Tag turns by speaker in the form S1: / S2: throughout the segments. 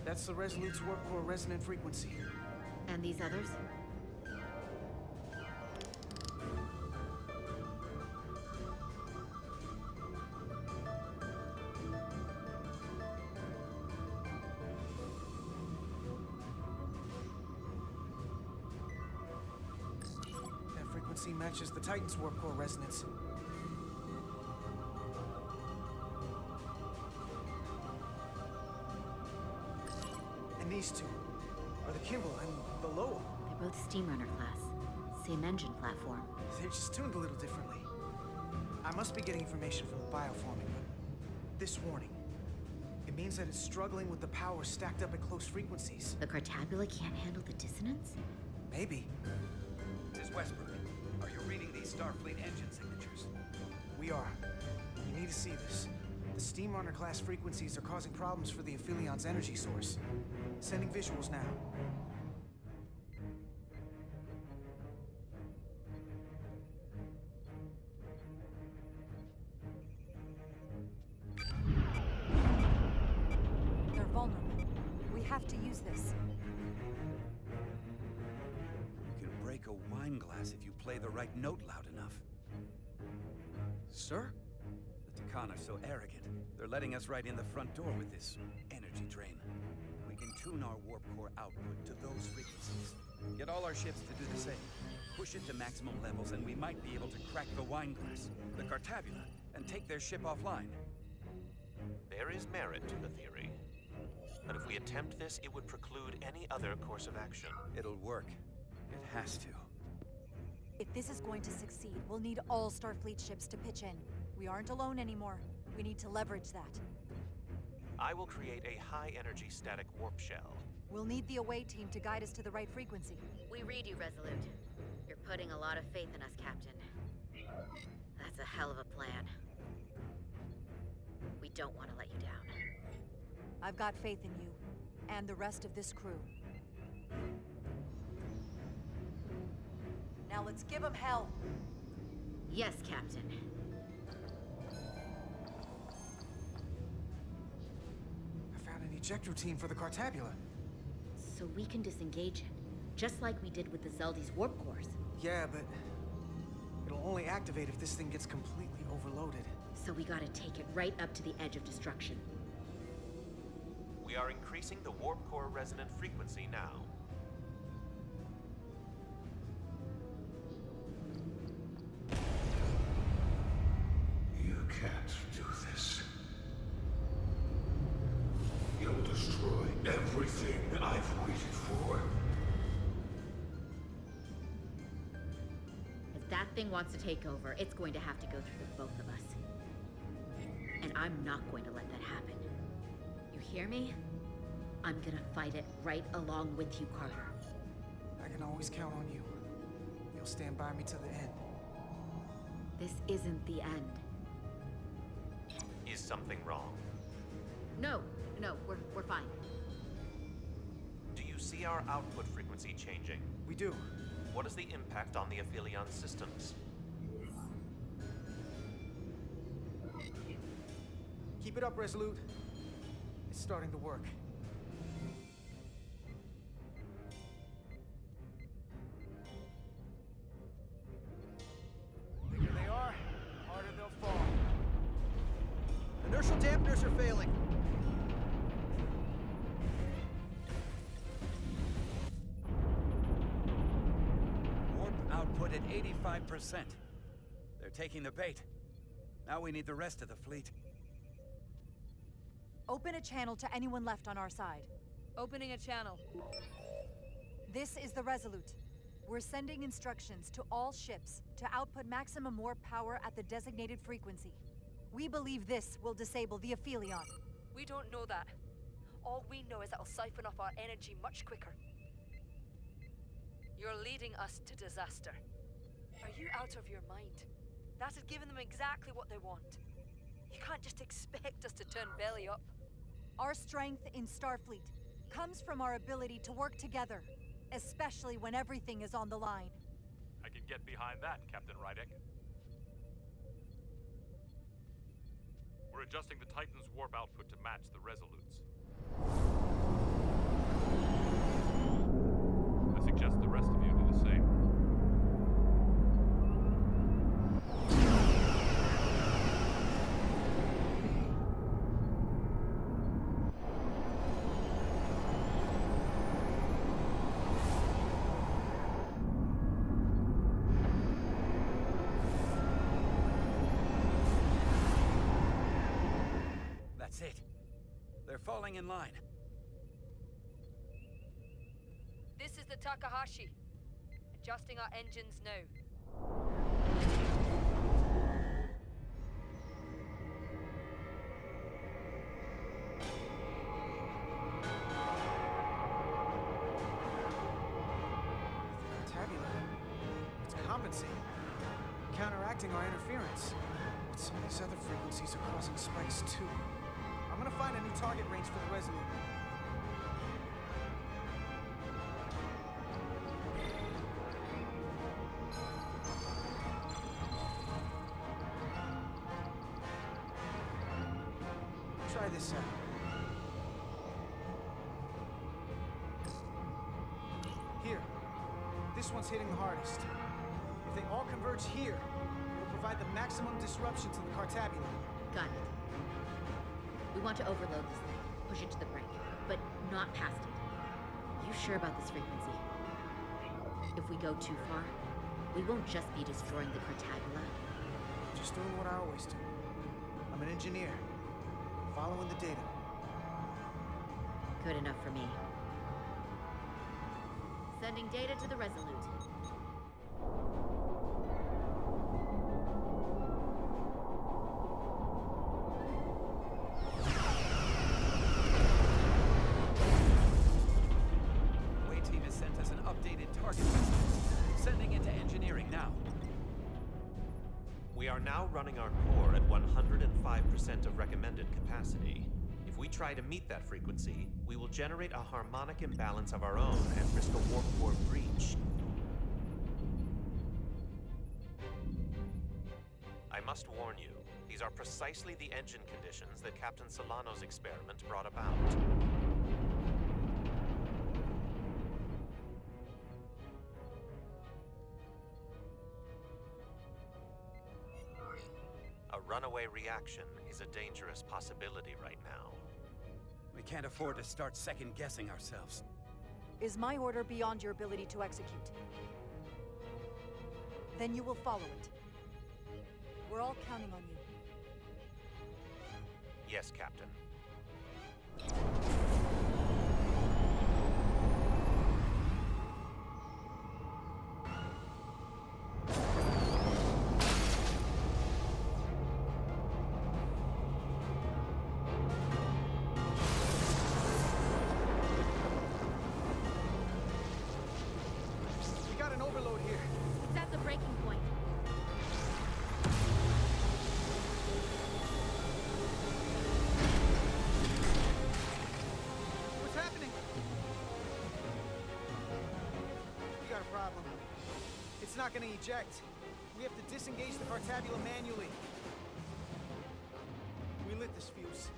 S1: That's the Resolute's warp core resonant frequency.
S2: And these others?
S1: That frequency matches the Titan's warp core resonance. And these two are the Kimball and the Lowell.
S2: They're both Steamrunner class. Same engine platform.
S1: They're just tuned a little differently. I must be getting information from the bioforming, but this warning, it means that it's struggling with the power stacked up at close frequencies.
S2: The Cartabula can't handle the dissonance?
S1: Maybe.
S3: Ms. Westbrook, are you reading these Starfleet engine signatures?
S1: We are. You need to see this. The Steamrunner class frequencies are causing problems for the Aphilion's energy source. Sending visuals now.
S4: They're vulnerable. We have to use this.
S3: You can break a wine glass if you play the right note loud enough.
S1: Sir?
S3: The Takan are so arrogant. They're letting us right in the front door with this energy drain. We can tune our warp core output to those frequencies. Get all our ships to do the same. Push it to maximum levels and we might be able to crack the wine glass, the Cartabula, and take their ship offline.
S5: There is merit to the theory. But if we attempt this, it would preclude any other course of action.
S3: It'll work. It has to.
S4: If this is going to succeed, we'll need all Starfleet ships to pitch in. We aren't alone anymore. We need to leverage that.
S5: I will create a high-energy static warp shell.
S4: We'll need the away team to guide us to the right frequency.
S2: We read you, Resolute. You're putting a lot of faith in us, Captain. That's a hell of a plan. We don't want to let you down.
S4: I've got faith in you, and the rest of this crew. Now let's give them hell!
S2: Yes, Captain.
S1: I found an ejector team for the Cartabula.
S2: So we can disengage it, just like we did with the Zeldy's warp cores.
S1: Yeah, but it'll only activate if this thing gets completely overloaded.
S2: So we gotta take it right up to the edge of destruction.
S5: We are increasing the warp core resonant frequency now.
S6: You can't do this. You'll destroy everything I've waited for.
S2: If that thing wants to take over, it's going to have to go through the both of us. And I'm not going to let that happen. You hear me? I'm gonna fight it right along with you, Carter.
S1: I can always count on you. You'll stand by me to the end.
S2: This isn't the end.
S5: Is something wrong?
S2: No, we're fine.
S5: Do you see our output frequency changing?
S1: We do.
S5: What is the impact on the Aphelion systems?
S1: Keep it up, Resolute. It's starting to work. The bigger they are, the harder they'll fall.
S3: Inertial dampeners are failing. Warp output at 85%. They're taking the bait. Now we need the rest of the fleet.
S4: Open a channel to anyone left on our side.
S7: Opening a channel.
S4: This is the Resolute. We're sending instructions to all ships to output maximum warp power at the designated frequency. We believe this will disable the Aphelion.
S7: We don't know that. All we know is it'll siphon off our energy much quicker. You're leading us to disaster. Are you out of your mind? That has given them exactly what they want. You can't just expect us to turn belly up.
S4: Our strength in Starfleet comes from our ability to work together, especially when everything is on the line.
S8: I can get behind that, Captain Rydek. We're adjusting the Titan's warp output to match the Resolute's.
S3: That's it. They're falling in line.
S7: This is the Takahashi. Adjusting our engines now.
S1: Tabula. It's compensating. Counteracting our interference. But some of these other frequencies are causing spikes too. I'm gonna find a new target range for the Resolute. Try this out. Here. This one's hitting the hardest. If they all converge here, it'll provide the maximum disruption to the Cartabula.
S2: Got it. We want to overload this thing, push it to the brink, but not past it. You sure about this frequency? If we go too far, we won't just be destroying the Cartabula.
S1: Just doing what I always do. I'm an engineer, following the data.
S2: Good enough for me. Sending data to the Resolute.
S3: Way team has sent us an updated target list. Sending it to engineering now.
S5: We are now running our core at 105% of recommended capacity. If we try to meet that frequency, we will generate a harmonic imbalance of our own and risk a warp core breach. I must warn you, these are precisely the engine conditions that Captain Solano's experiment brought about. A runaway reaction is a dangerous possibility right now.
S3: We can't afford to start second-guessing ourselves.
S4: Is my order beyond your ability to execute? Then you will follow it. We're all counting on you.
S5: Yes, Captain.
S1: We got an overload here.
S2: It's at the breaking point.
S1: What's happening? We got a problem. It's not gonna eject. We have to disengage the Cartabula manually. We lit this fuse.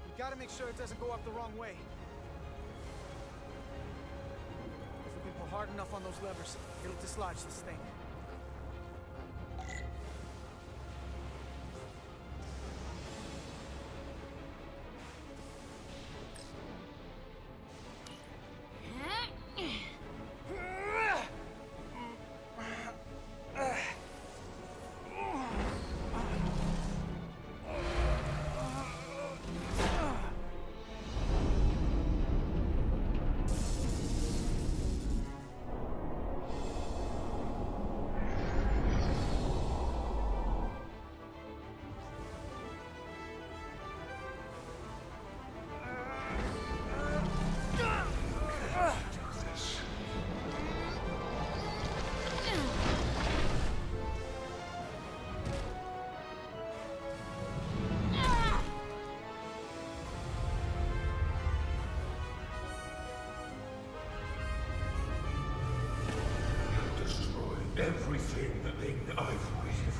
S1: We gotta make sure it doesn't go off the wrong way. If we can pull hard enough on those levers, it'll dislodge this thing.
S6: Everything I've waited